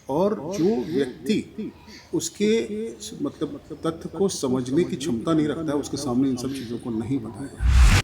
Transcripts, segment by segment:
और जो व्यक्ति उसके मतलब तथ्य को समझने की क्षमता नहीं रखता है, उसके सामने इन सब चीज़ों को नहीं बताया।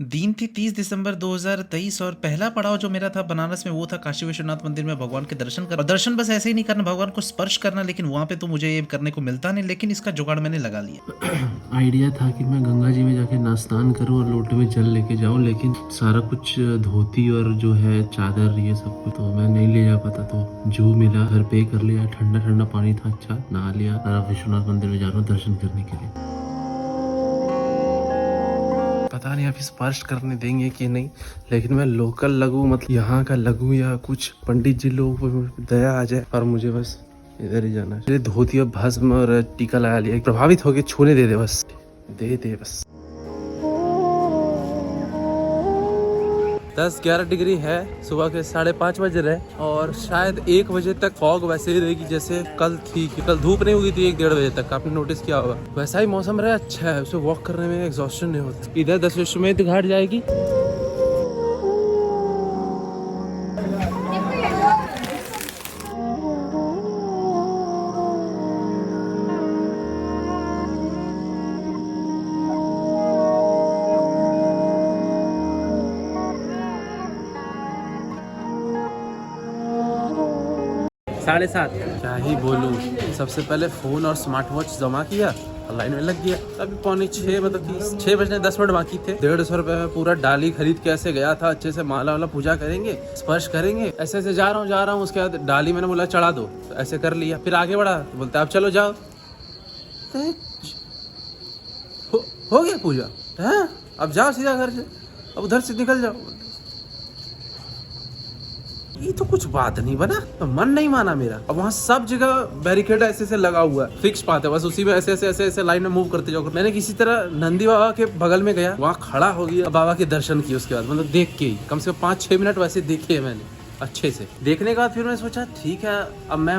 दिन थी 30 दिसंबर 2023 और पहला पड़ाव जो मेरा था बनारस में वो था काशी विश्वनाथ मंदिर में भगवान के दर्शन कर। और दर्शन बस ऐसे ही नहीं करना, भगवान को स्पर्श करना, लेकिन वहाँ पे तो मुझे ये करने को मिलता नहीं, लेकिन इसका जुगाड़ मैंने लगा लिया। आइडिया था कि मैं गंगा जी में जाके स्नान करूं और लोटे में जल लेके जाऊं, लेकिन सारा कुछ धोती और जो है चादर ये सब कुछ तो मैं नहीं ले जा पाता, तो जो मिला घर पे कर लिया। ठंडा ठंडा पानी था, अच्छा नहा लिया। विश्वनाथ मंदिर में जा रहा हूँ दर्शन करने के लिए। पता नहीं अभी स्पर्श करने देंगे कि नहीं, लेकिन मैं लोकल लगूं, मतलब यहाँ का लगूं या कुछ पंडित जी लोग दया आ जाए, पर मुझे बस इधर ही जाना है। धोती और भस्म और टीका लगा लिया, प्रभावित होके छूने दे दे बस, दे दे बस। 10-11 डिग्री है, सुबह के 5:30 बज रहे और शायद 1 बजे तक फॉग वैसे ही रहेगी जैसे कल थी। कल धूप नहीं हुई थी 1-1:30 बजे तक, आपने नोटिस किया होगा। वैसा ही मौसम रहा, अच्छा है, उसे वॉक करने में एग्जॉस्शन नहीं होता। इधर दशाश्वमेध घाट जाएगी। साढ़े 7 क्या ही बोलूँ, सबसे पहले फ़ोन और स्मार्ट वॉच जमा किया और लाइन में लग गया। अभी 5:45 मतलब 6 बजने 10 मिनट बाकी थे। 150 रुपये में पूरा डाली खरीद के ऐसे गया था। अच्छे से माला वाला पूजा करेंगे, स्पर्श करेंगे, ऐसे ऐसे जा रहा हूँ। उसके बाद डाली मैंने बोला चढ़ा दो, तो ऐसे कर लिया। फिर आगे बढ़ा, बोलते अब चलो जाओ। हो गया पूजा है, अब जाओ सीधा घर से, अब उधर से निकल जाओ। ये तो कुछ बात नहीं बना, तो मन नहीं माना मेरा। अब वहाँ सब जगह बैरिकेड ऐसे ऐसे लगा हुआ है, फिक्स बात है, बस उसी में ऐसे ऐसे ऐसे ऐसे लाइन में मूव करते जाओ। मैंने किसी तरह नंदी बाबा के बगल में गया, वहाँ खड़ा हो गया, बाबा के दर्शन किए। उसके बाद मतलब देख के ही कम से कम 5-6 मिनट वैसे देखे मैंने अच्छे से। देखने के बाद फिर मैं सोचा ठीक है, अब मैं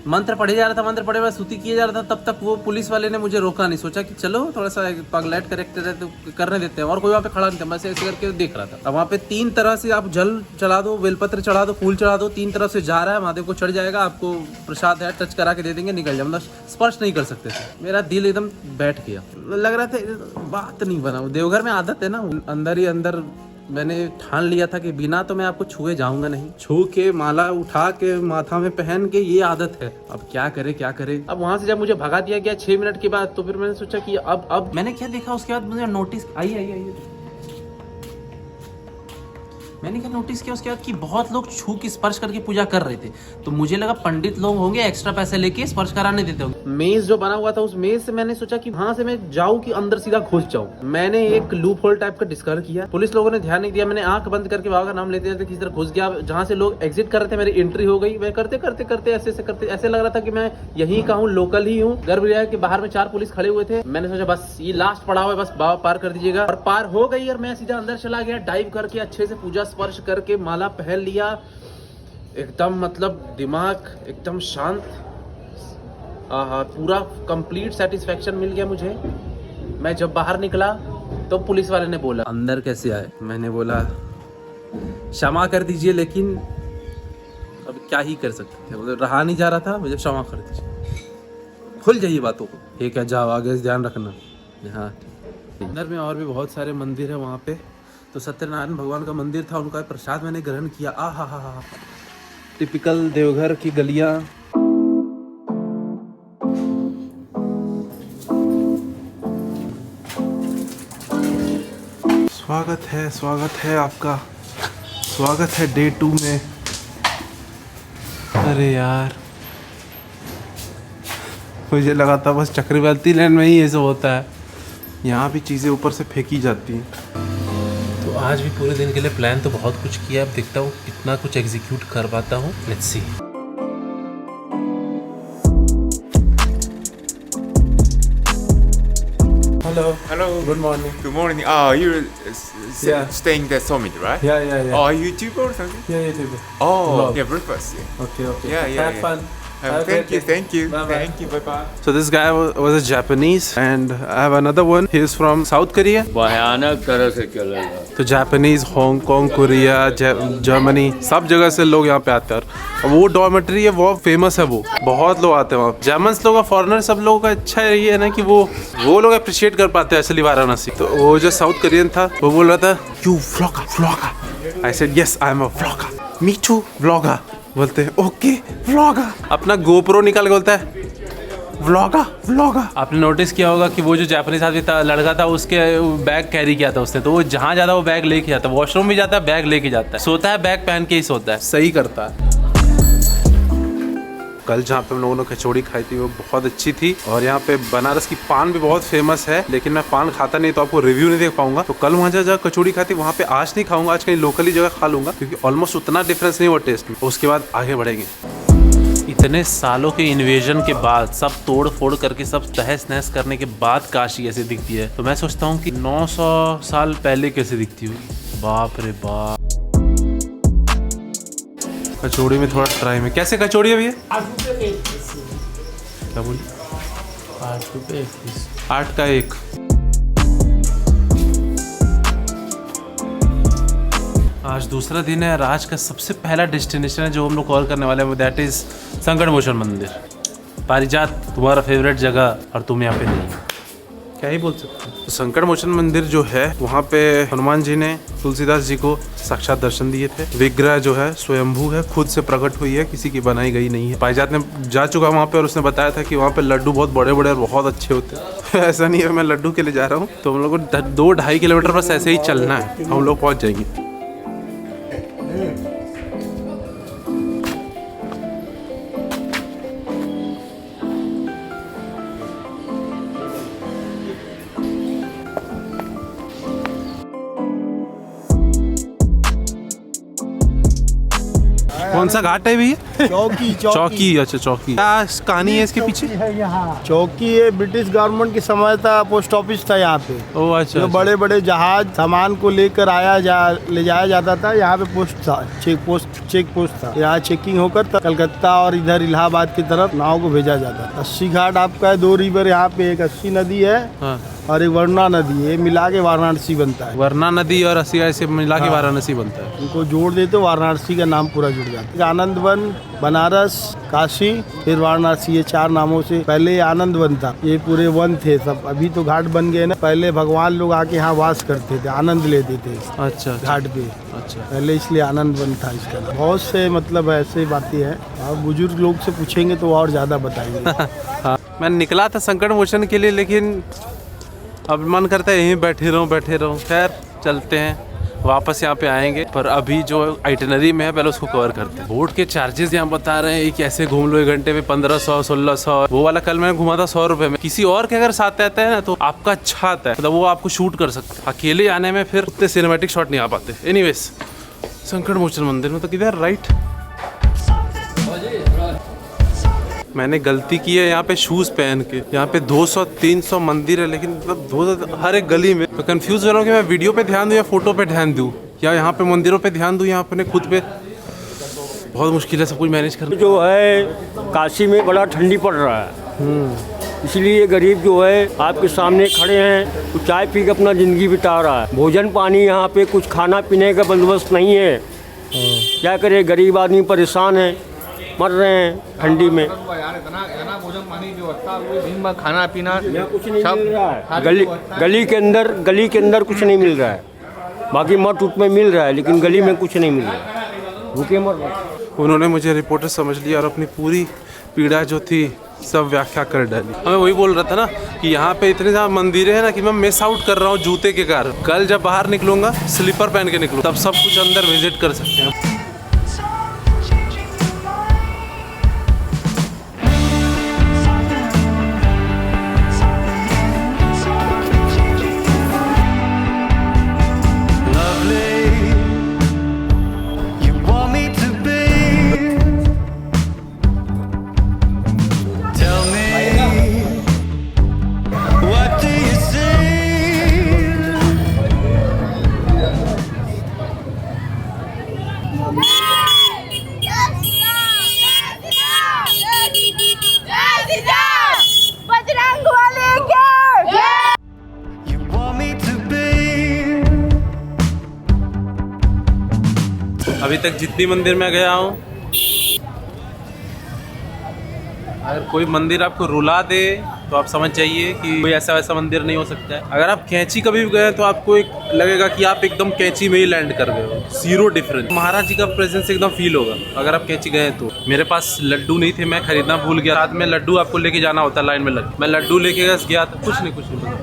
मंत्र पढ़े जा रहा था, मंत्र पढ़े स्तुति किए जा रहा था, तब तक वो पुलिस वाले ने मुझे रोका नहीं। सोचा कि चलो थोड़ा सा पगलेट करेक्टर है तो करने देते हैं, और कोई वहाँ पे खड़ा नहीं था, मैं ऐसे करके देख रहा था। अब वहाँ पे 3 तरह से आप जल चढ़ा दो, बेलपत्र चढ़ा दो, फूल चढ़ा दो, 3 तरफ से जा रहा है, महादेव को चढ़ जाएगा, आपको प्रसाद है, टच करा के दे देंगे, निकल जाए। मतलब स्पर्श नहीं कर सकते थे। मेरा दिल एकदम बैठ गया, लग रहा था बात नहीं बना। देवघर में आदत है ना, अंदर ही अंदर मैंने ठान लिया था कि बिना तो मैं आपको छुए जाऊंगा नहीं। छू के माला उठा के माथा में पहन के, ये आदत है। अब क्या करे क्या करे। अब वहां से जब मुझे भगा दिया गया 6 मिनट के बाद, तो फिर मैंने सोचा कि अब मैंने क्या देखा, उसके बाद मुझे नोटिस आई मैंने क्या नोटिस किया उसके बाद कि बहुत लोग छू के स्पर्श करके पूजा कर रहे थे। तो मुझे लगा पंडित लोग होंगे एक्स्ट्रा पैसे लेके स्पर्श कराने देते होंगे। मेज जो बना हुआ था, उस मेज से मैंने सोचा कि वहां से मैं जाऊं कि अंदर सीधा घुस जाऊं। मैंने एक लूप होल टाइप का डिस्कवर किया, पुलिस लोगों ने ध्यान नहीं दिया। मैंने आंख बंद करके बाबा का नाम लेते जाते किसी तरह घुस गया। जहां से लोग एग्जिट कर रहे थे, मेरी एंट्री हो गई। मैं करते करते करते ऐसे ऐसे करते ऐसे लग रहा था कि मैं यहीं का हूँ, लोकल ही हूँ। गर्भगृह के बाहर में 4 पुलिस खड़े हुए थे। मैंने सोचा बस ये लास्ट पड़ाव है, बस बाबा पार कर दीजिएगा। और पार हो गई और मैं सीधा अंदर चला गया, डाइव करके अच्छे से पूजा स्पर्श करके माला पहन लिया। एकदम मतलब दिमाग एकदम शांत, पूरा कंप्लीट सेटिस्फेक्शन मिल गया मुझे। मैं जब बाहर निकला तो पुलिस वाले ने बोला अंदर कैसे आए। मैंने बोला क्षमा कर दीजिए, लेकिन अब क्या ही कर सकते थे, मतलब रहा नहीं जा रहा था। मुझे क्षमा कर दीजिए, भूल जाइए बातों को। ठीक है जाओ, आगे ध्यान रखना। हाँ, अंदर में और भी बहुत सारे मंदिर है वहाँ पे। तो सत्यनारायण भगवान का मंदिर था, उनका प्रसाद मैंने ग्रहण किया। हा टिपिकल देवघर की गलियां। स्वागत है आपका, स्वागत है डे 2 में। अरे यार, मुझे लगा था बस चक्रवर्ती लैंड में ही ये सब होता है, यहाँ भी चीज़ें ऊपर से फेंकी जाती हैं। तो आज भी पूरे दिन के लिए प्लान तो बहुत कुछ किया, अब देखता हूँ कितना कुछ एग्जीक्यूट कर पाता हूँ। Let's see. Hello. Good morning. Good morning. You're staying at Summit, right? Yeah. Oh, are you YouTuber or something? Yeah, YouTuber. Oh, Vlog. yeah, breakfast. Yeah. Okay. Yeah. Have fun. Thank you. Thank you. Bye bye. So this guy was a Japanese, and I have another one. He is from South Korea. भयानक तरह से चलेगा। तो Japanese, Hong Kong, Korea, Germany, सब जगह से लोग यहाँ पे आते हैं। और वो डॉर्मेटरी है, वो फेमस है, वो बहुत लोग आते हैं वहाँ। जर्मन्स लोग, फॉरेनर, सब लोगों का अच्छा ये है ना कि वो लोग अप्रिशिएट कर पाते हैं असली वाराणसी। तो वो जो साउथ कोरियन था वो बोल रहा था you vlogger. I said yes I am a vlogger. Me too vlogger. बोलते हैं ओके व्लॉगर। अपना गोप्रो निकाल के बोलता है व्लॉगर। आपने नोटिस किया होगा कि वो जो जापानीज आदमी था, लड़का था, उसके बैग कैरी किया था उसने। तो वो जहाँ जाता है वो बैग लेके जाता है, वॉशरूम भी जाता है, बैग लेके जाता है, सोता है बैग पहन के ही सोता है, सही करता है। कल जहाँ पे हम लोगों ने कचौड़ी खाई थी वो बहुत अच्छी थी। और यहाँ पे बनारस की पान भी बहुत फेमस है, लेकिन मैं पान खाता नहीं तो आपको रिव्यू नहीं देख पाऊंगा। तो कल वहाँ जहाँ कचौड़ी खाई थी वहाँ पे आज नहीं खाऊंगा, आज कहीं लोकली जगह खा लूंगा, क्योंकि ऑलमोस्ट उतना डिफरेंस नहीं हुआ टेस्ट में। उसके बाद आगे बढ़ेंगे। इतने सालों के इन्वेजन के बाद, सब तोड़ फोड़ करके, सब तहस नहस करने के बाद काशी ऐसे दिखती है। तो मैं सोचता हूँ कि 900 साल पहले कैसे दिखती होगी। बाप रे बाप। कचौड़ी में थोड़ा ट्राई में, कैसे कचौड़ी है भैया? 8 रुपये एक पीस। क्या बोली? 8 रुपये एक पीस। 8 का 1। आज दूसरा दिन है। आज का सबसे पहला डेस्टिनेशन है जो हम लोग कवर करने वाले हैं, दैट इज संकट मोचन मंदिर। पारिजात तुम्हारा फेवरेट जगह और तुम यहाँ पे नहीं हो, क्या ही बोल सकते हैं। तो संकट मोचन मंदिर जो है वहाँ पे हनुमान जी ने तुलसीदास जी को साक्षात दर्शन दिए थे। विग्रह जो है स्वयंभू है, खुद से प्रकट हुई है, किसी की बनाई गई नहीं है। पारिजात ने जा चुका वहाँ पे और उसने बताया था कि वहाँ पे लड्डू बहुत बड़े बड़े और बहुत अच्छे होते हैं। ऐसा नहीं है मैं लड्डू के लिए जा रहा हूँ। तो हम लोग को 2-2.5 किलोमीटर बस ऐसे ही चलना है, हम लोग पहुँच जाएंगे। कौन सा घाट है भैया? चौकी। अच्छा चौकी। क्या कहानी है इसके पीछे? चौकी है, ब्रिटिश गवर्नमेंट के समय था, पोस्ट ऑफिस था यहाँ पे। ओह अच्छा। जो बड़े बड़े जहाज सामान को लेकर ले जाया जाता था, यहाँ पे पोस्ट था, चेक पोस्ट था। यहाँ चेकिंग होकर कलकत्ता और इधर इलाहाबाद की तरफ नाव को भेजा जाता था। 80 घाट आपका है, 2 रिवर यहाँ पे, एक 80 नदी है और एक वरना नदी है, मिला के वाराणसी बनता है। वरना नदी और 80 ऐसे मिला के वाराणसी बनता है। उनको जोड़ दे तो वाराणसी का नाम पूरा जुड़ जाता है। आनंद वन, बनारस, काशी, फिर वाराणसी, ये 4 नामों से। पहले आनंद वन था, ये पूरे वन थे सब। अभी तो घाट बन गए ना। पहले भगवान लोग आके यहाँ वास करते थे, आनंद लेते थे अच्छा घाट पे। अच्छा। पहले इसलिए आनंद वन था इसका नाम। बहुत से मतलब ऐसे बातें हैं, और बुजुर्ग लोग से पूछेंगे तो और ज्यादा बताएंगे। हाँ, मैं निकला था संकट मोचन के लिए, लेकिन अब मन करता है यहीं बैठे रहूं। खैर चलते हैं, वापस यहाँ पे आएंगे। पर अभी जो आइटनरी में है पहले उसको कवर करते हैं। बोट के चार्जेस यहाँ बता रहे हैं कि ऐसे घूम लो 1 घंटे में 1500, 1600। वो वाला कल मैंने घुमा था 100 रुपये में। किसी और के अगर साथ आता है ना तो आपका अच्छा आता है, मतलब वो आपको शूट कर सकते हैं। अकेले आने में फिर उतने सिनेमैटिक शॉट नहीं आ पाते। एनीवेज, संकट मोचन मंदिर में तो किधर राइट। मैंने गलती की है यहाँ पे शूज पहन के। यहाँ पे 200-300 मंदिर है, लेकिन मतलब 200 हर एक गली में। मैं कंफ्यूज हो रहा हूँ कि मैं वीडियो पे ध्यान दूँ या फोटो पे ध्यान दूँ, या यहाँ पे मंदिरों पे ध्यान दूँ, यहाँ अपने खुद पे। बहुत मुश्किल है सब कुछ मैनेज करना। जो है काशी में बड़ा ठंडी पड़ रहा है, इसलिए गरीब जो है आपके सामने खड़े हैं, तो चाय पी के अपना ज़िंदगी बिता रहा है। भोजन पानी यहाँ पे कुछ खाना पीने का बंदोबस्त नहीं है। क्या करे, गरीब आदमी परेशान है, मर रहे हैं ठंडी में। इतना भोजन पानी व्यवस्था हुई, दिन भर खाना पीना कुछ नहीं मिल रहा है। गली के अंदर कुछ नहीं मिल रहा है। बाकी मठ उठ में मिल रहा है, लेकिन गली में कुछ नहीं मिल रहा है, भूखे मर रहे हैं। उन्होंने मुझे रिपोर्टर समझ लिया और अपनी पूरी पीड़ा जो थी सब व्याख्या कर डाली। मैं वही बोल रहा था ना कि यहाँ पे इतने ज़्यादा मंदिर है ना कि मैं मिस आउट कर रहा हूँ जूते के कारण। कल जब बाहर निकलूंगा स्लीपर पहन के निकलूँ, तब सब कुछ अंदर विजिट कर सकते हैं। अभी तक जितनी मंदिर में गया हूँ, अगर कोई मंदिर आपको रुला दे तो आप समझ जाइए कि कोई ऐसा वैसा मंदिर नहीं हो सकता है। अगर आप कैंची कभी भी गए तो आपको एक लगेगा कि आप एकदम कैंची में ही लैंड कर गए हो, जीरो डिफरेंस। महाराज जी का प्रेजेंस एकदम फील होगा अगर आप कैंची गए तो। मेरे पास लड्डू नहीं थे, मैं खरीदना भूल गया। साथ में लड्डू आपको लेके जाना होता है लाइन में लग। मैं लड्डू लेके गया था, कुछ नहीं,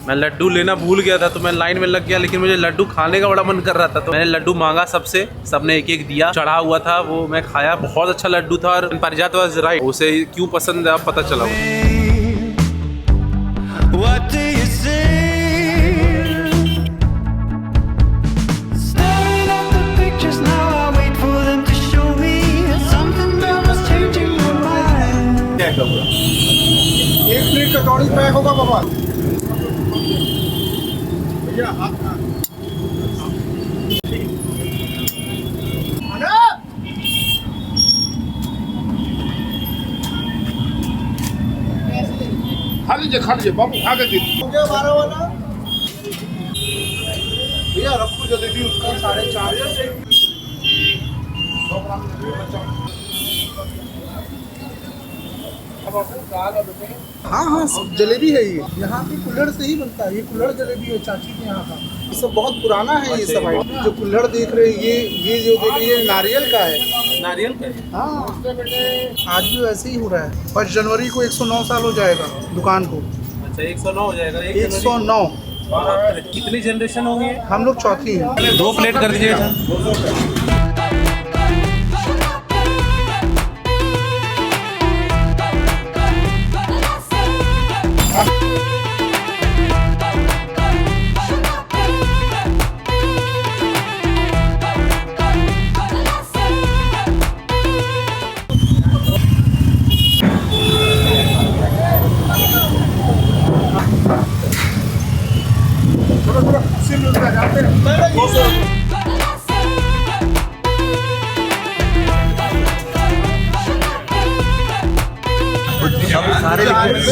मैं लड्डू लेना भूल गया था तो मैं लाइन में लग गया। लेकिन मुझे लड्डू खाने का बड़ा मन कर रहा था तो मैंने लड्डू मांगा सबसे, सबने एक एक दिया, चढ़ा हुआ था वो, मैं खाया। बहुत अच्छा लड्डू था और पारिजात वाज राइट, उसे क्यों पसंद है आप पता चला। What do you see? Staring at the pictures now, I wait for them to show me something that was changing my mind. एक प्लेट कचौड़ी पैक होगा बाबा भैया। खा लीजिए बाबू, खा के दीजिए। 12 वाला भैया, रखो जलेबी उसका 4.5। हाँ हाँ, जलेबी है ये, यहाँ की कुल्हड़ से ही बनता है। ये कुल्हड़ जलेबी है चाची के यहाँ का। ये सब बहुत पुराना है। ये सब जो कुल्हड़ देख रहे हैं, ये जो देख रहे हैं, ये नारियल का है। नारियल का? हाँ, आज भी वैसे ही हो रहा है। 1 जनवरी को 109 साल हो जाएगा दुकान को। अच्छा, 109 हो जाएगा। 109। कितनी जनरेशन होगी? हम लोग चौथी हैं। 2 प्लेट कर दीजिएगा।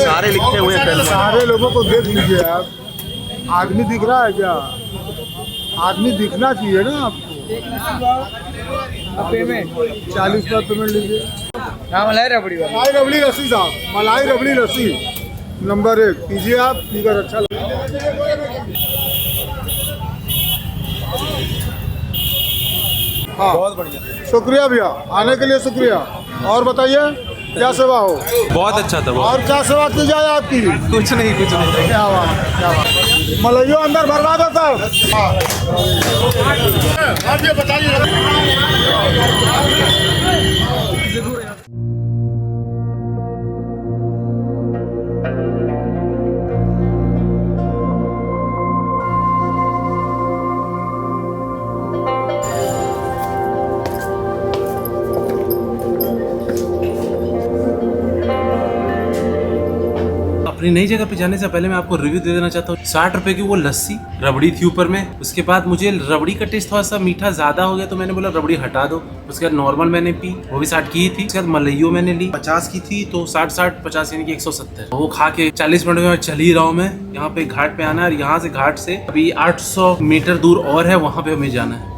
सारे लिखे हुए हैं। सारे लोगों को देख लीजिए आप। आदमी दिख रहा है क्या? आदमी दिखना चाहिए ना आपको। पेमेंट 40 रुपये पेमेंट लीजिए। मलाई रबड़ी लस्सी साहब, मलाई रबड़ी लस्सी नंबर 1 कीजिए आप। फिगर अच्छा हाँ, बहुत बढ़िया। शुक्रिया भैया, आने के लिए शुक्रिया। और बताइए क्या सेवा हो? बहुत अच्छा था। और क्या सेवा की जाए आपकी? कुछ नहीं। क्या बात, क्या बात। मलइयो अंदर भरवा दो तब। बताइए। अपनी नई जगह पे जाने से पहले मैं आपको रिव्यू दे देना चाहता हूँ। 60 रुपए की वो लस्सी रबड़ी थी ऊपर में। उसके बाद मुझे रबड़ी का टेस्ट थोड़ा सा मीठा ज्यादा हो गया तो मैंने बोला रबड़ी हटा दो। उसके बाद नॉर्मल मैंने पी, वो भी 60 की थी। उसके बाद मलइयो मैंने ली 50 की थी, तो 60-50 यानी कि 170। वो खा के 40 मिनट में चल ही रहा हूँ मैं। यहाँ पे घाट पे आना है और यहाँ से घाट से अभी 800 मीटर दूर और है, वहाँ पे हमें जाना है।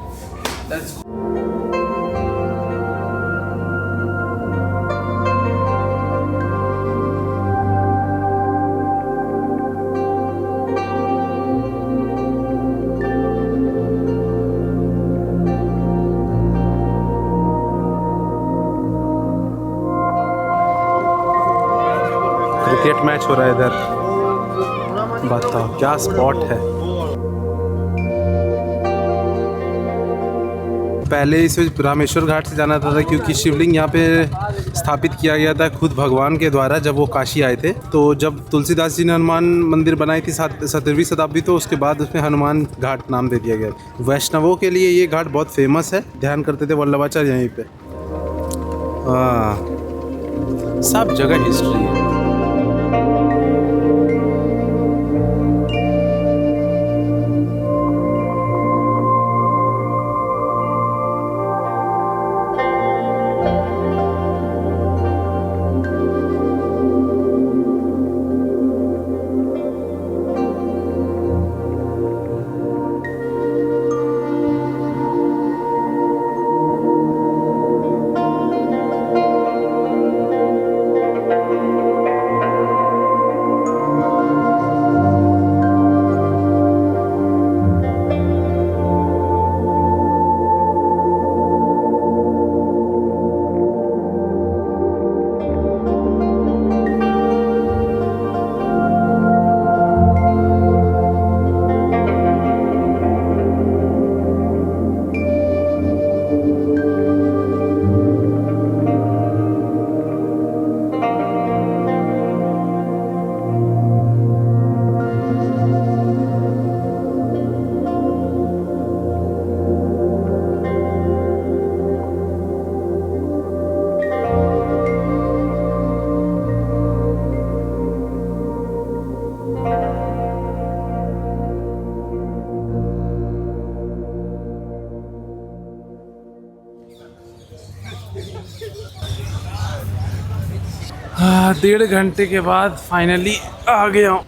क्रिकेट मैच हो रहा है इधर। बताओ क्या स्पॉट है। पहले इसे रामेश्वर घाट से जाना था क्योंकि शिवलिंग यहाँ पे स्थापित किया गया था खुद भगवान के द्वारा जब वो काशी आए थे। तो जब तुलसीदास जी ने हनुमान मंदिर बनाई थी 17वीं शताब्दी, तो उसके बाद उसमें हनुमान घाट नाम दे दिया गया। वैष्णवों के लिए ये घाट बहुत फेमस है, ध्यान करते थे वल्लभाचार्य यहीं पे। हाँ, सब जगह हिस्ट्री है। 1.5 घंटे के बाद फाइनली आ गया हूँ।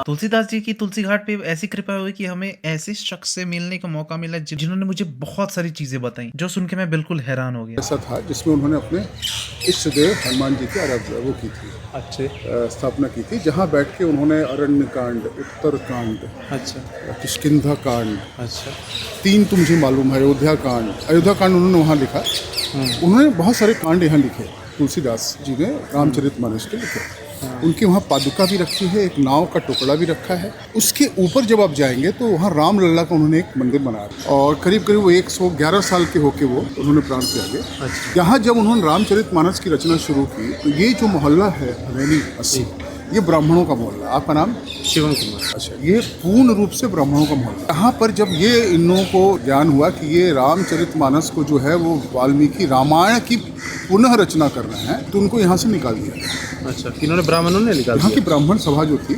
तुलसीदास जी की तुलसी घाट पे ऐसी कृपा हुई कि हमें ऐसे शख्स से मिलने का मौका मिला जिन्होंने मुझे बहुत सारी चीजें बताई, जो सुन के मैं बिल्कुल हैरान हो गया। ऐसा था जिसमें उन्होंने अपने इष्ट देव हनुमान जी की आराधना वो की थी, स्थापना की थी, जहाँ बैठ के उन्होंने अरण्य कांड, उत्तर कांड, अच्छा किष्किंधा कांड, अच्छा 3 तो मुझे मालूम है, अयोध्या कांड उन्होंने वहाँ लिखा। उन्होंने बहुत सारे कांड यहाँ लिखे, तुलसीदास जी ने रामचरितमानस के लिखे। उनके वहाँ पादुका भी रखी है, एक नाव का टुकड़ा भी रखा है। उसके ऊपर जब आप जाएंगे तो वहाँ रामलला का उन्होंने एक मंदिर बनाया और करीब करीब वो 111 साल के होके वो उन्होंने प्राण त्यागे। यहाँ जब उन्होंने रामचरितमानस की रचना शुरू की तो ये जो मोहल्ला है हवेली 80, ये ब्राह्मणों का मोहल्ला। आपका नाम? शिवम कुमार। अच्छा, ये पूर्ण रूप से ब्राह्मणों का मोहल्ला। यहाँ पर जब ये इन लोगों को ज्ञान हुआ कि ये रामचरितमानस को जो है वो वाल्मीकि रामायण की पुनः रचना करना है, तो उनको यहाँ से निकाल दिया। अच्छा, किन्होंने? ब्राह्मणों ने निकाल यहाँ की ब्राह्मण सभा जो थी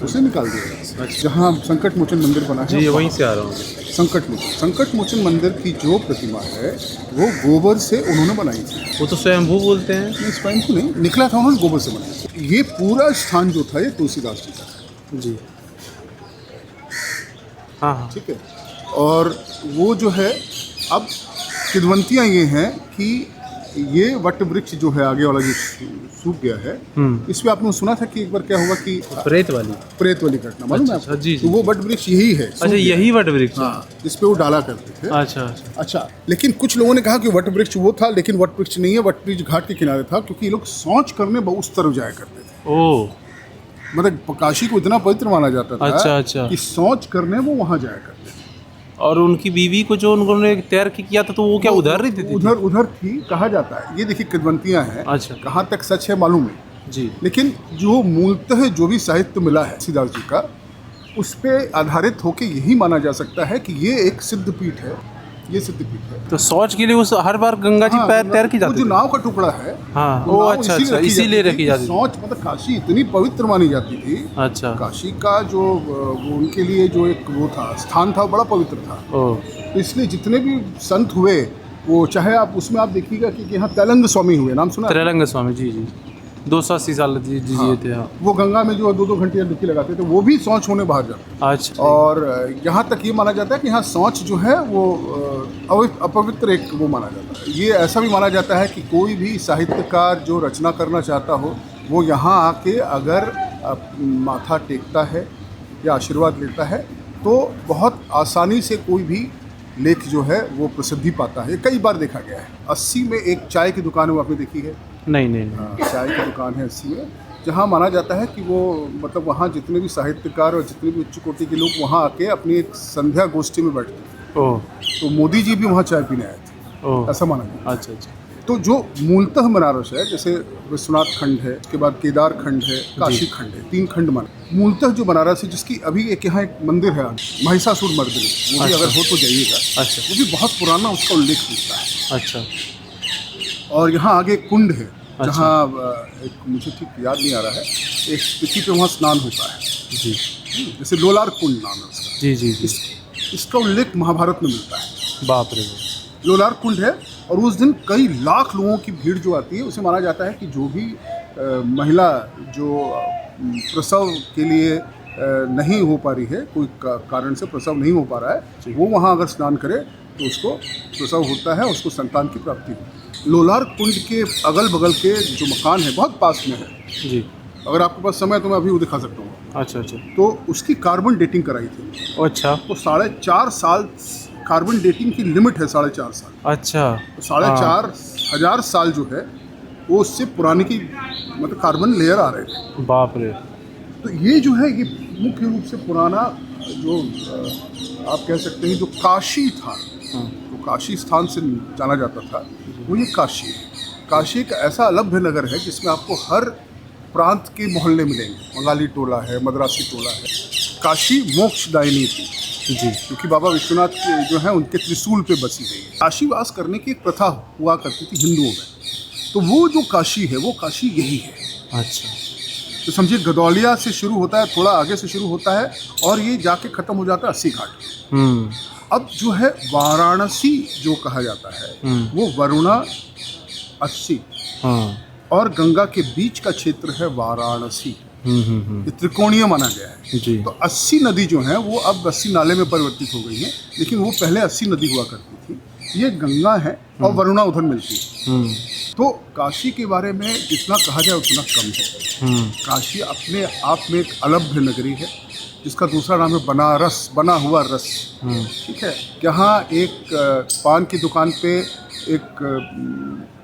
उसे निकाल दिया। जहाँ संकट मोचन मंदिर बना है, जी वहीं से आ रहा हूँ। संकट मोचन मंदिर की जो प्रतिमा है वो गोबर से उन्होंने बनाई थी। वो तो स्वयंभू बोलते हैं। नहीं, स्वयंभू नहीं, निकला था उन्होंने, गोबर से बनाया। ये पूरा स्थान जो था ये तुलसीदास जी का है। जी हाँ, ठीक है। और वो जो है अब किदवंतियाँ ये हैं कि ये वट वृक्ष जो है आगे वाला जो सूख गया है, इस पे आपने सुना था कि एक बार क्या हुआ कि प्रेत वाली घटना मालूम है? अच्छा, जी, तो वो वट वृक्ष यही है। अच्छा, यही वट वृक्ष? हाँ, इस पे वो डाला करते थे। अच्छा। लेकिन कुछ लोगों ने कहा कि वट वृक्ष वो था, लेकिन वट वृक्ष नहीं है, वट वृक्ष घाट के किनारे था, क्योंकि ये लोग शौच करने उस तरफ जाया करते थे। ओह, मतलब काशी को इतना पवित्र माना जाता था अच्छा। कि शौच करने वो वहाँ जाया करते थे। और उनकी बीवी को जो उन्होंने तैर के किया था, तो वो क्या उधर रहती थी? उधर थी, कहा जाता है। ये देखिए किदवंतियाँ हैं। अच्छा। कहाँ तक सच है मालूम नहीं जी, लेकिन जो मूलतः जो भी साहित्य मिला है तुलसीदास जी का, उस पे आधारित होके यही माना जा सकता है कि ये एक सिद्धपीठ है। ये सिद्धपीठ है। तो शौच के लिए उस हर बार गंगा जी पैर तैर की जाती जो नाव का टुकड़ा है, हाँ, वो ओ नाव अच्छा, इसीलिए रखी जाती थी। शौच मतलब काशी इतनी पवित्र मानी जाती थी। अच्छा। काशी का जो वो उनके लिए जो एक वो था स्थान था, बड़ा पवित्र था। ओह, इसलिए जितने भी संत हुए, वो चाहे आप उसमें आप देखिएगा कि यहाँ तैलंग स्वामी हुए, नाम सुना? त्रैलंग स्वामी, जी 280 साल जिए थे। हाँ। वो गंगा में जो 2-2 घंटे डुबकी लगाते थे, वो भी शौच होने बाहर जाते। अच्छा। और यहाँ तक ये माना जाता है कि यहाँ शौच जो है वो अपवित्र एक वो माना जाता है। ये ऐसा भी माना जाता है कि कोई भी साहित्यकार जो रचना करना चाहता हो, वो यहाँ आके अगर माथा टेकता है या आशीर्वाद लेता है तो बहुत आसानी से कोई भी लेख जो है वो प्रसिद्धि पाता है। कई बार देखा गया है। 80 में एक चाय की दुकान है, वो आपने देखी है? नहीं। चाय की दुकान है 80 में, जहाँ माना जाता है कि वो मतलब वहाँ जितने भी साहित्यकार और जितने भी उच्च कोटि के लोग वहाँ आके अपनी एक संध्या गोष्ठी में बैठते थे। ओह, तो मोदी जी भी वहाँ चाय पीने आए थे। ओह, ऐसा माना जाता है। अच्छा। तो जो मूलतः बनारस है, जैसे विश्वनाथ खंड है, उसके बाद केदार खंड है, काशी खंड है, 3 खंड माना। मूलतः जो बनारस है, जिसकी अभी एक यहाँ एक मंदिर है महिषासुर मर्दिनी, वो भी अगर हो तो जाइएगा। अच्छा। वो भी बहुत पुराना उसका उल्लेख मिलता है। अच्छा। और यहाँ आगे कुंड है, जहाँ एक मुझे ठीक याद नहीं आ रहा है, एक तिथि पे वहाँ स्नान होता है। जी। जैसे लोलार कुंड नाम है उसका। जी। इसका उल्लेख महाभारत में मिलता है। बाप रे बाप। लोलार कुंड है, और उस दिन कई लाख लोगों की भीड़ जो आती है, उसे माना जाता है कि जो भी महिला जो प्रसव के लिए नहीं हो पा रही है, कोई कारण से प्रसव नहीं हो पा रहा है, वो वहाँ अगर स्नान करे तो उसको प्रसव होता है, उसको संतान की प्राप्ति होती है। लोलार कुंड के अगल बगल के जो मकान है बहुत पास में है जी। अगर आपके पास समय तो मैं अभी वो दिखा सकता हूँ। अच्छा। तो उसकी कार्बन डेटिंग कराई थी। अच्छा। तो 4.5 साल कार्बन डेटिंग की लिमिट है, 4.5 साल। अच्छा। तो 4,500 साल जो है वो उससे पुरानी की मतलब कार्बन लेयर आ रहे थे। बाप रे। तो ये जो है ये मुख्य रूप से पुराना जो आप कह सकते हैं जो काशी था, तो काशी स्थान से जाना जाता था, वो ये काशी है। काशी एक ऐसा अलभ्य नगर है जिसमें आपको हर प्रांत के मोहल्ले मिलेंगे। बंगाली टोला है, मद्रासी टोला है। काशी मोक्षदायिनी थी जी, क्योंकि बाबा विश्वनाथ जो है उनके त्रिशूल पे बसी गई है। काशीवास करने की एक प्रथा हुआ करती थी हिंदुओं में, तो वो जो काशी है वो काशी यही है। अच्छा। तो समझिए गदौलिया से शुरू होता है, थोड़ा आगे से शुरू होता है और ये जाके ख़त्म हो जाता है 80 घाट। अब जो है वाराणसी जो कहा जाता है वो वरुणा 80 और गंगा के बीच का क्षेत्र है वाराणसी। ये त्रिकोणीय माना गया है जी। तो 80 नदी जो है वो अब 80 नाले में परिवर्तित हो गई है, लेकिन वो पहले 80 नदी हुआ करती थी। ये गंगा है और वरुणा उधर मिलती है। तो काशी के बारे में जितना कहा जाए उतना कम है। काशी अपने आप में एक अलभ्य नगरी है जिसका दूसरा नाम है बनारस, बना हुआ रस। ठीक है, यहाँ एक पान की दुकान पे एक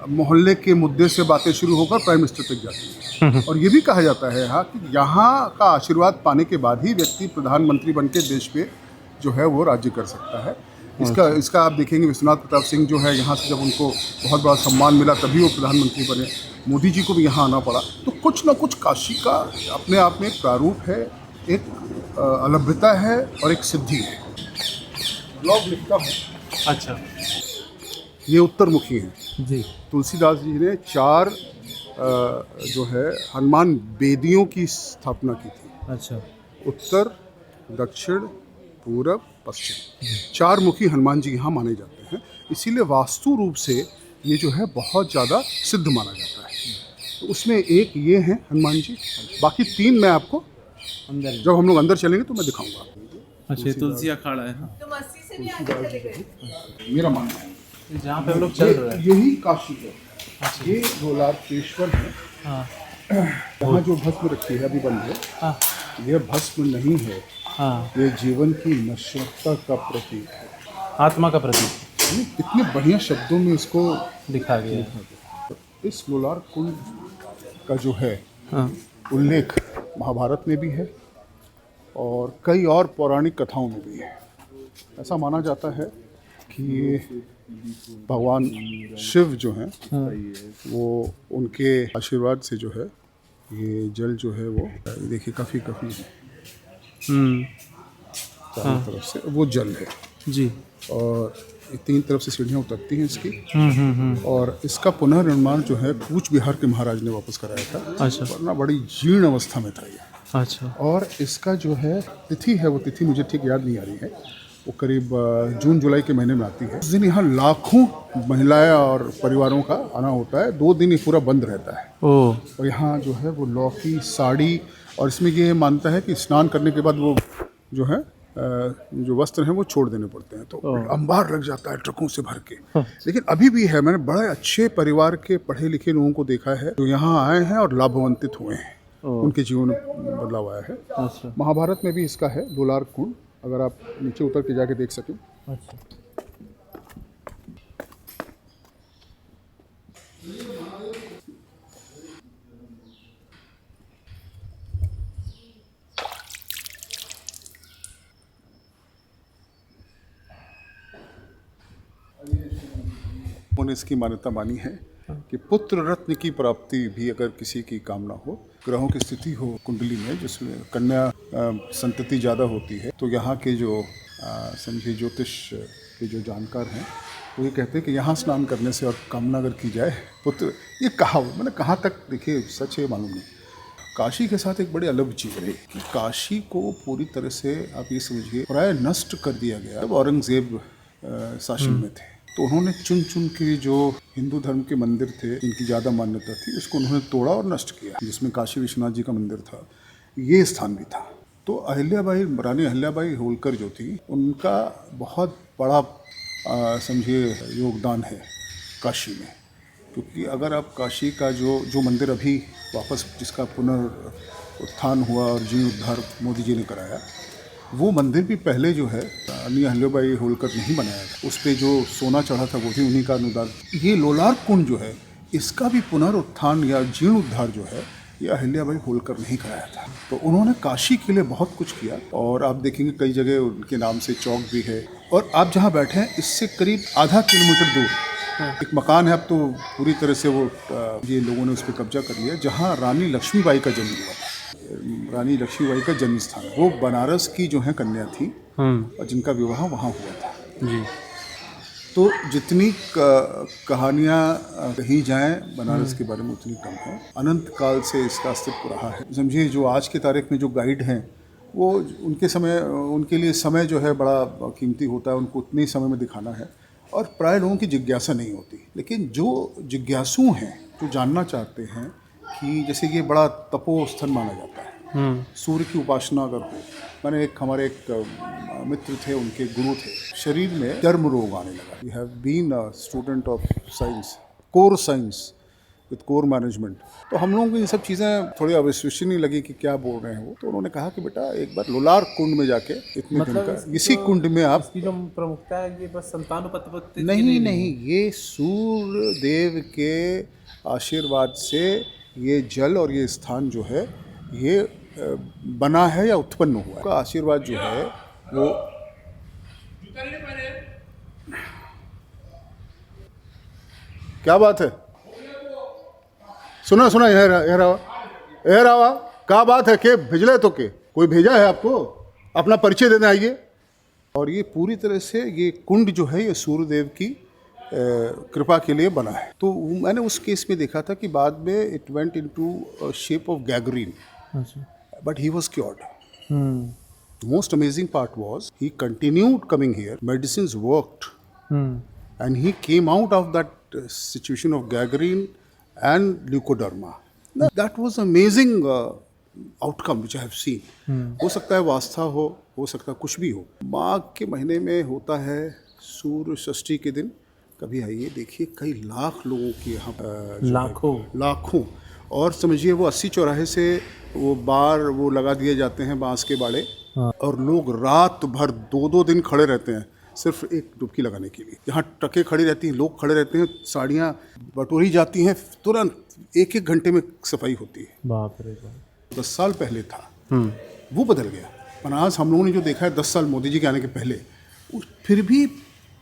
मोहल्ले के मुद्दे से बातें शुरू होकर प्राइम मिनिस्टर तक जाती है। और ये भी कहा जाता है यहाँ कि यहाँ का आशीर्वाद पाने के बाद ही व्यक्ति प्रधानमंत्री बन के देश पे जो है वो राज्य कर सकता है। इसका आप देखेंगे विश्वनाथ प्रताप सिंह जो है यहाँ से जब उनको बहुत बड़ा सम्मान मिला तभी वो प्रधानमंत्री बने। मोदी जी को भी यहाँ आना पड़ा। तो कुछ ना कुछ काशी का अपने आप में एक प्रारूप है, एक अलभ्यता है और एक सिद्धि है। ब्लॉग लिखता हूँ। अच्छा, ये उत्तरमुखी है जी। तुलसीदास जी ने 4 जो है हनुमान वेदियों की स्थापना की थी। अच्छा, उत्तर, दक्षिण, पूरब, पश्चिम, 4 मुखी हनुमान जी यहाँ माने जाते हैं। इसीलिए वास्तु रूप से ये जो है बहुत ज़्यादा सिद्ध माना जाता है। तो उसमें एक ये हैं हनुमान जी, बाकी 3 मैं आपको अंदर जब हम लोग अंदर चलेंगे तो मैं दिखाऊंगा आपको। अच्छा, तुलसी अखाड़ा है ना, मेरा मानना है जहाँ पे हम लोग चल रहे हैं। यही काशी है। ये गोलार्केश्वर है। यहाँ जो भस्म रखी है अभी बंद है, यह भस्म नहीं है, ये जीवन की नश्वरता का प्रतीक है, आत्मा का प्रतीक। इतने बढ़िया शब्दों में इसको दिखा गया। इस लोलार कुंड का जो है उल्लेख महाभारत में भी है और कई और पौराणिक कथाओं में भी है। ऐसा माना जाता है कि भगवान शिव जो हैं वो उनके आशीर्वाद से जो है ये जल जो है वो देखिए काफ़ी चारों तरफ से वो जल है जी। और 3 तरफ से सीढ़ियाँ उतरती हैं इसकी। और इसका पुनर्निर्माण जो है कूच बिहार के महाराज ने वापस कराया था। अच्छा, वरना बड़ी जीर्ण अवस्था में था ये। अच्छा, और इसका जो है तिथि है, वो तिथि मुझे ठीक याद नहीं आ रही है, वो करीब जून जुलाई के महीने में आती है। उस दिन यहाँ लाखों महिलाएं और परिवारों का आना होता है। 2 दिन ये पूरा बंद रहता है। और यहाँ जो है वो लौकी, साड़ी, और इसमें ये मानता है कि स्नान करने के बाद वो जो है जो वस्त्र हैं वो छोड़ देने पड़ते हैं, तो अंबार लग जाता है ट्रकों से भर के। लेकिन अभी भी है, मैंने बड़े अच्छे परिवार के पढ़े लिखे लोगों को देखा है जो यहाँ आए हैं और लाभान्वित हुए हैं, उनके जीवन में बदलाव आया है। अच्छा, महाभारत में भी इसका है लोलार कुंड, अगर आप नीचे उतर के जाके देख सकें। अच्छा, उन्होंने इसकी मान्यता मानी है कि पुत्र रत्न की प्राप्ति भी अगर किसी की कामना हो, ग्रहों की स्थिति हो कुंडली में जिसमें कन्या संतति ज़्यादा होती है, तो यहाँ के जो समझिए ज्योतिष के जो जानकार हैं वो ये कहते हैं कि यहाँ स्नान करने से और कामना अगर की जाए पुत्र, ये कहा मैंने कहाँ तक देखिए सच है मालूम नहीं। काशी के साथ एक बड़ी अलग चीज़ है कि काशी को पूरी तरह से आप ये समझिए प्राय नष्ट कर दिया गया जब औरंगजेब शासन में थे। तो उन्होंने चुन चुन के जो हिंदू धर्म के मंदिर थे जिनकी ज़्यादा मान्यता थी उसको उन्होंने तोड़ा और नष्ट किया, जिसमें काशी विश्वनाथ जी का मंदिर था, ये स्थान भी था। तो अहिल्याबाई, रानी अहिल्याबाई होलकर जो थी, उनका बहुत बड़ा समझिए योगदान है काशी में, क्योंकि अगर आप काशी का जो मंदिर अभी वापस जिसका पुनरुत्थान हुआ और जीर्णोद्धार मोदी जी ने कराया, वो मंदिर भी पहले जो है रानी अहिल्याबाई होलकर नहीं बनाया था। उस पर जो सोना चढ़ा था वो भी उन्हीं का अनुदान। ये लोलार कुंड जो है इसका भी पुनरुत्थान या जीर्णोद्धार जो है ये अहिल्याबाई होलकर नहीं कराया था। तो उन्होंने काशी के लिए बहुत कुछ किया और आप देखेंगे कई जगह उनके नाम से चौक भी है। और आप जहाँ बैठे हैं इससे करीब आधा किलोमीटर दूर एक मकान है, अब तो पूरी तरह से वो ये लोगों ने उस पर कब्जा कर लिया, जहाँ रानी लक्ष्मीबाई का जन्म हुआ था। रानी लक्ष्मीबाई का जन्म स्थान, वो बनारस की जो है कन्या थी और जिनका विवाह वहाँ हुआ था जी। तो जितनी कहानियाँ कही जाएं बनारस के बारे में उतनी कम है। अनंत काल से इसका अस्तित्व रहा है। समझिए जो आज के तारीख में जो गाइड हैं वो उनके समय, उनके लिए समय जो है बड़ा कीमती होता है, उनको उतने ही समय में दिखाना है और प्राय लोगों की जिज्ञासा नहीं होती। लेकिन जो जिज्ञासु हैं, जो जानना चाहते हैं कि जैसे ये बड़ा तपोस्थल माना जाता है, सूर्य की उपासना अगर हो, मैंने हमारे एक मित्र थे, उनके गुरु थे, शरीर में चर्म रोग आने लगा। We have been a student of science, core science with core management, तो हम लोगों को ये सब चीज़ें थोड़ी अविश्वसनीय लगी कि क्या बोल रहे हैं वो। तो उन्होंने कहा कि बेटा एक बार लोलार कुंड में जाके इतने दिन का, इसी कुंड में आप, इसकी जो प्रमुखता है ये बस संतानोपत्ति नहीं, ये सूर्य देव के आशीर्वाद से ये जल और ये स्थान जो है ये बना है या उत्पन्न हुआ है। का आशीर्वाद जो है वो क्या बात है, सुना यहाँ रहा क्या बात है के भेजले तो के कोई भेजा है आपको, अपना परिचय देने आइए। और ये पूरी तरह से ये कुंड जो है ये सूर्यदेव की कृपा के लिए बना है। तो मैंने उस केस में देखा था कि बाद में it went into shape of gangrene, but he was cured. The most amazing part was he continued coming here, medicines worked, and he came out of that situation of gangrene and leukoderma. Now, that was amazing outcome which I have seen. हो सकता है वास्ता हो सकता है कुछ भी हो। माघ के महीने में होता है सूर्य षष्ठी के दिन, कभी आइए देखिए, कई लाख लोगों की यहाँ लाखों, और समझिए वो 80 चौराहे से वो बार वो लगा दिए जाते हैं बांस के बाड़े, और लोग रात भर 2-2 दिन खड़े रहते हैं सिर्फ एक डुबकी लगाने के लिए। यहाँ ट्रकें खड़ी रहती हैं, लोग खड़े रहते हैं, साड़ियाँ बटोरी जाती हैं, तुरंत 1-1 घंटे में सफाई होती है। बाप रे बाप। 10 साल पहले था, वो बदल गया। बनारस हम लोगों ने जो देखा है 10 साल मोदी जी के आने के पहले, फिर भी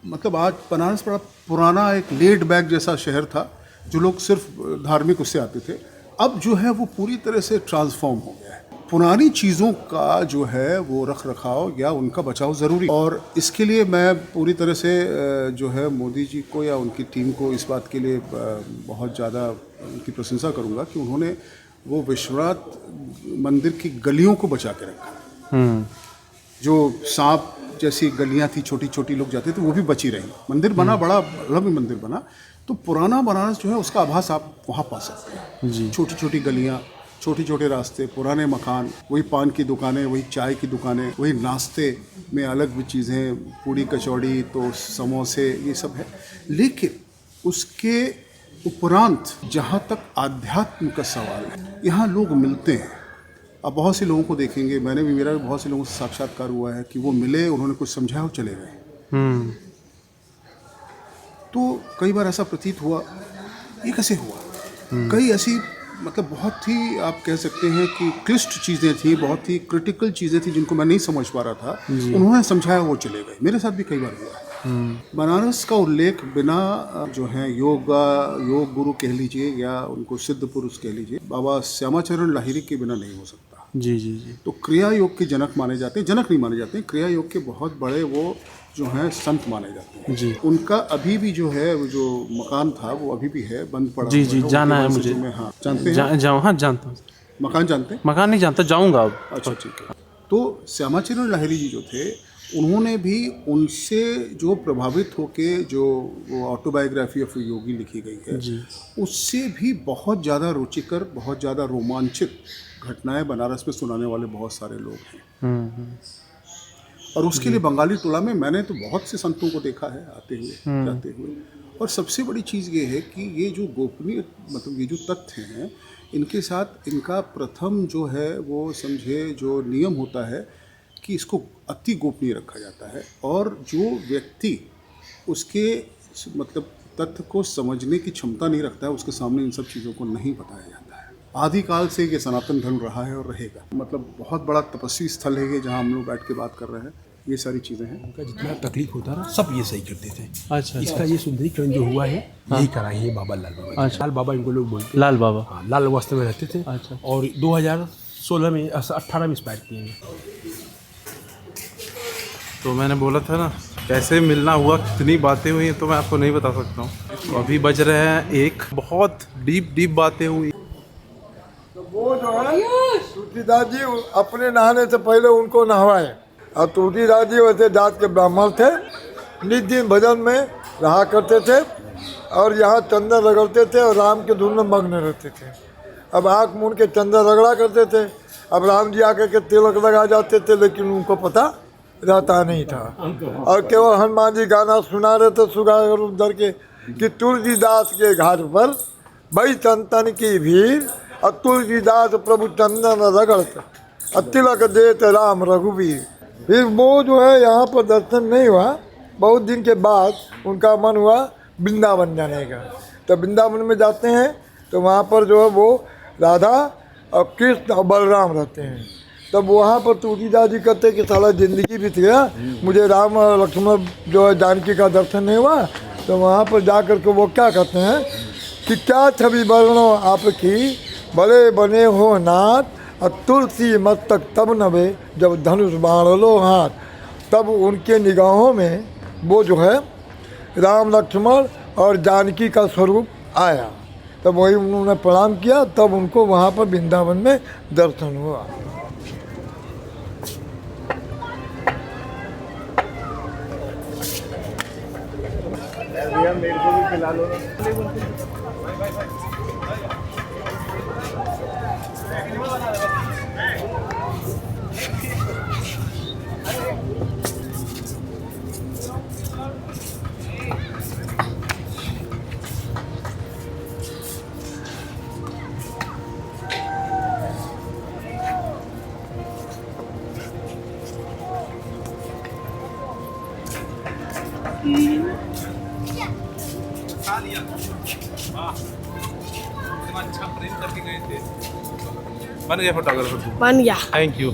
मतलब आज बनारस बड़ा पुराना एक लेड बैक जैसा शहर था, जो लोग सिर्फ धार्मिक उससे आते थे। अब जो है वो पूरी तरह से ट्रांसफॉर्म हो गया है। पुरानी चीज़ों का जो है वो रख रखाव या उनका बचाव ज़रूरी, और इसके लिए मैं पूरी तरह से जो है मोदी जी को या उनकी टीम को इस बात के लिए बहुत ज़्यादा उनकी प्रशंसा करूँगा कि उन्होंने वो विश्वनाथ मंदिर की गलियों को बचा के रखा। जो सांप जैसी गलियाँ थी, छोटी छोटी लोग जाते थे, वो भी बची रही। मंदिर बना, बड़ा भव्य मंदिर बना, तो पुराना बनारस जो है उसका आभास आप वहाँ पा सकते हैं जी। छोटी छोटी गलियाँ, छोटे छोटे रास्ते, पुराने मकान, वही पान की दुकानें, वही चाय की दुकानें, वही नाश्ते में अलग भी चीज़ें, पूड़ी कचौड़ी तो समोसे, ये सब है। लेकिन उसके उपरांत जहाँ तक आध्यात्म का सवाल है, यहाँ लोग मिलते हैं। अब बहुत से लोगों को देखेंगे, मेरा भी बहुत से लोगों से साक्षात्कार हुआ है कि वो मिले, उन्होंने कुछ समझाया और चले गए। तो कई बार ऐसा प्रतीत हुआ, ये कैसे हुआ? कई ऐसी मतलब बहुत ही आप कह सकते हैं कि क्लिष्ट चीज़ें थी, बहुत ही क्रिटिकल चीज़ें थी जिनको मैं नहीं समझ पा रहा था, उन्होंने समझाया, वो चले गए। मेरे साथ भी कई बार हुआ। बनारस का उल्लेख बिना जो है योग गुरु कह लीजिए या उनको सिद्ध पुरुष कह लीजिए, बाबा श्यामाचरण लाहिरी के बिना नहीं हो सकता। जी। तो क्रिया योग के जनक माने जाते हैं, जनक नहीं माने जाते हैं, क्रिया योग के बहुत बड़े वो जो हैं संत माने जाते हैं जी। उनका अभी भी जो है वो जो मकान था वो अभी भी है, बंद पड़ा जी जी, जाना है मुझे। हाँ, जानते हैं? हाँ, जानता हूँ। मकान जानते हैं? मकान नहीं जानता, जाऊँगा अब। अच्छा, ठीक है। तो श्यामाचरण लाहिरी जी जो थे, उन्होंने भी उनसे जो प्रभावित होके जो वो ऑटोबायोग्राफी ऑफ योगी लिखी गई है जी, उससे भी बहुत ज़्यादा रुचिकर, बहुत ज़्यादा रोमांचित घटनाएं बनारस में सुनाने वाले बहुत सारे लोग हैं। और उसके लिए बंगाली टोला में मैंने तो बहुत से संतों को देखा है आते हुए, जाते हुए। और सबसे बड़ी चीज़ ये है कि ये जो गोपनीय मतलब ये जो तथ्य हैं, इनके साथ इनका प्रथम जो है वो समझे जो नियम होता है कि इसको अति गोपनीय रखा जाता है, और जो व्यक्ति उसके मतलब तथ्य को समझने की क्षमता नहीं रखता है, उसके सामने इन सब चीज़ों को नहीं बताया जाता है। आदिकाल से ये सनातन धर्म रहा है और रहेगा। मतलब बहुत बड़ा तपस्वी स्थल है ये, जहाँ हम लोग बैठ के बात कर रहे हैं। ये सारी चीज़ें हैं। उनका जितना तकलीफ होता है ना, सब ये सही करते थे। अच्छा। इसका ये सुंदरीकरण जो हुआ है, यही कराए हैं बाबा लाल बाबा। अच्छा। लाल बाबा इनको लोग बोलते हैं। लाल बाबा, हाँ, लाल वस्त्र में रहते थे। अच्छा। और 2016 में 18 में एक्सपायर किए हैं। तो मैंने बोला था ना कैसे मिलना हुआ, कितनी बातें हुई हैं तो मैं आपको नहीं बता सकता हूँ। तो अभी बज रहे हैं 1, बहुत डीप बातें हुई। वो जो है तुलसीदास जी अपने नहाने से पहले उनको नहवाए। और तुलसीदास जी वैसे जात के ब्राह्मण थे, नित दिन भजन में रहा करते थे और यहाँ चंदन रगड़ते थे और राम के धुन में मग्न रहते थे। अब आँख मूंद के चंदन रगड़ा करते थे। अब राम जी आकर के तिलक लगा जाते थे, लेकिन उनको पता रहता नहीं था। और केवल हनुमान जी गाना सुना रहे थे सुगा धर के कि तुलसीदास के घाट पर बई संतन की भीड़ और तुलसीदास प्रभु चंदन रगड़त और तिलक देते राम रघुवीर। फिर वो जो है यहाँ पर दर्शन नहीं हुआ। बहुत दिन के बाद उनका मन हुआ वृंदावन जाने का। तो वृंदावन में जाते हैं तो वहाँ पर जो है वो राधा और कृष्ण और बलराम रहते हैं। तब वहाँ पर तुलसीदास जी कहते कि साला ज़िंदगी बीत गया, मुझे राम और लक्ष्मण जो है जानकी का दर्शन नहीं हुआ। तो वहाँ पर जा कर के वो क्या कहते हैं कि क्या छवि वर्णो आपकी बड़े बने हो नाथ और तुलसी मस्तक तब नभे जब धनुष बाण लो हाथ। तब उनके निगाहों में वो जो है राम लक्ष्मण और जानकी का स्वरूप आया। तब वही उन्होंने प्रणाम किया, तब उनको वहाँ पर वृंदावन में दर्शन हुआ। मेरे को भी खिला लो। बन गया फोटोग्राफर? बन गया। Thank you.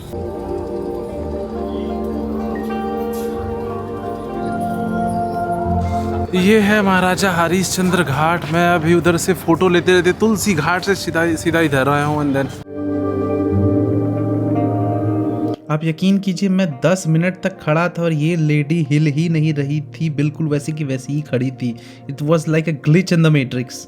ये है महाराजा हरिश्चंद्र घाट। मैं अभी उधर से फोटो लेते रहते तुलसी घाट से सीधा इधर आया हूँ। एंड देन आप यकीन कीजिए मैं 10 मिनट तक खड़ा था और ये लेडी हिल ही नहीं रही थी, बिल्कुल वैसी की वैसी ही खड़ी थी। It was like a glitch in the matrix.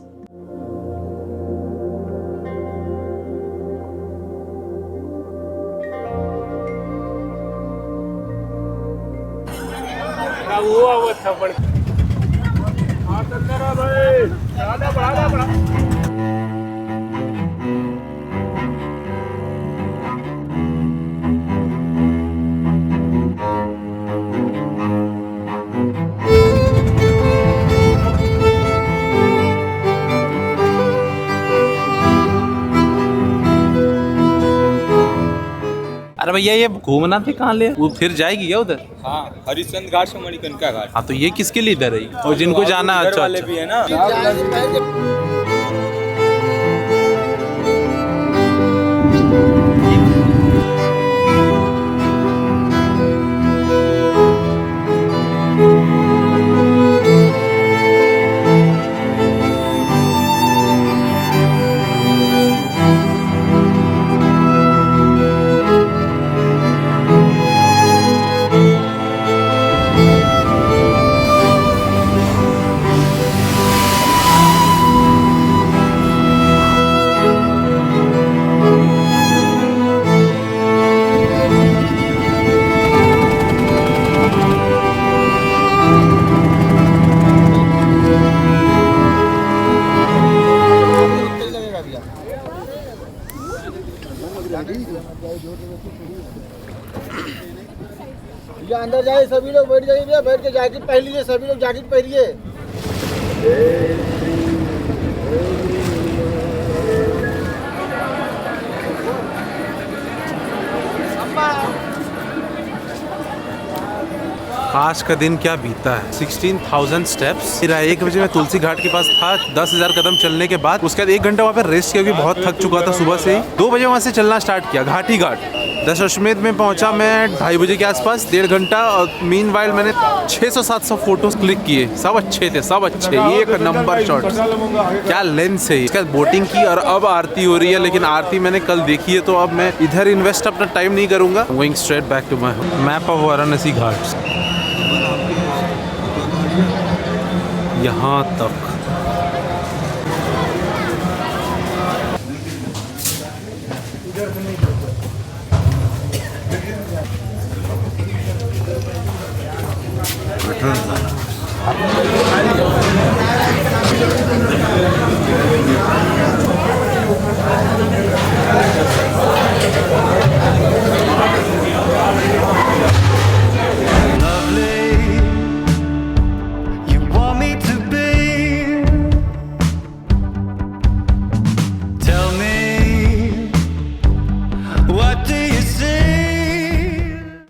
अरे भैया ये घूमना थे कहाँ ले, वो फिर जाएगी क्या उधर? हाँ, हरिश्चंद्र घाट से मणिकर्णिका घाट। हाँ तो ये किसके लिए इधर है? और जिनको जाना अच्छा वाले भी है ना। अंदर जाए सभी लोग, बैठ जाइए भैया, बैठ के जैकेट पहन लीजिए, सभी लोग जैकेट पहनिए। आज का दिन क्या बीता है। 16,000 स्टेप्स। फिर 1 बजे मैं तुलसी घाट के पास था। 10,000 कदम चलने के बाद उसके बाद 1 घंटा वहाँ पे रेस्ट किया क्योंकि बहुत थक चुका था सुबह से ही। 2 बजे वहाँ से चलना स्टार्ट किया घाट ही घाट। दशाश्वमेध में पहुँचा मैं 2:30 बजे के आसपास, 1.5 घंटा। और मीनवाइल मैंने 600-700 फोटोज क्लिक किए। सब अच्छे थे, सब अच्छे, एक नंबर शॉट। क्या लेंस है। इसके बाद बोटिंग की और अब आरती हो रही है, लेकिन आरती मैंने कल देखी है तो अब मैं इधर इन्वेस्ट अपना टाइम नहीं करूँगा। Going straight back to my map of Varanasi ghats. यहाँ तक रिटर्न लाना।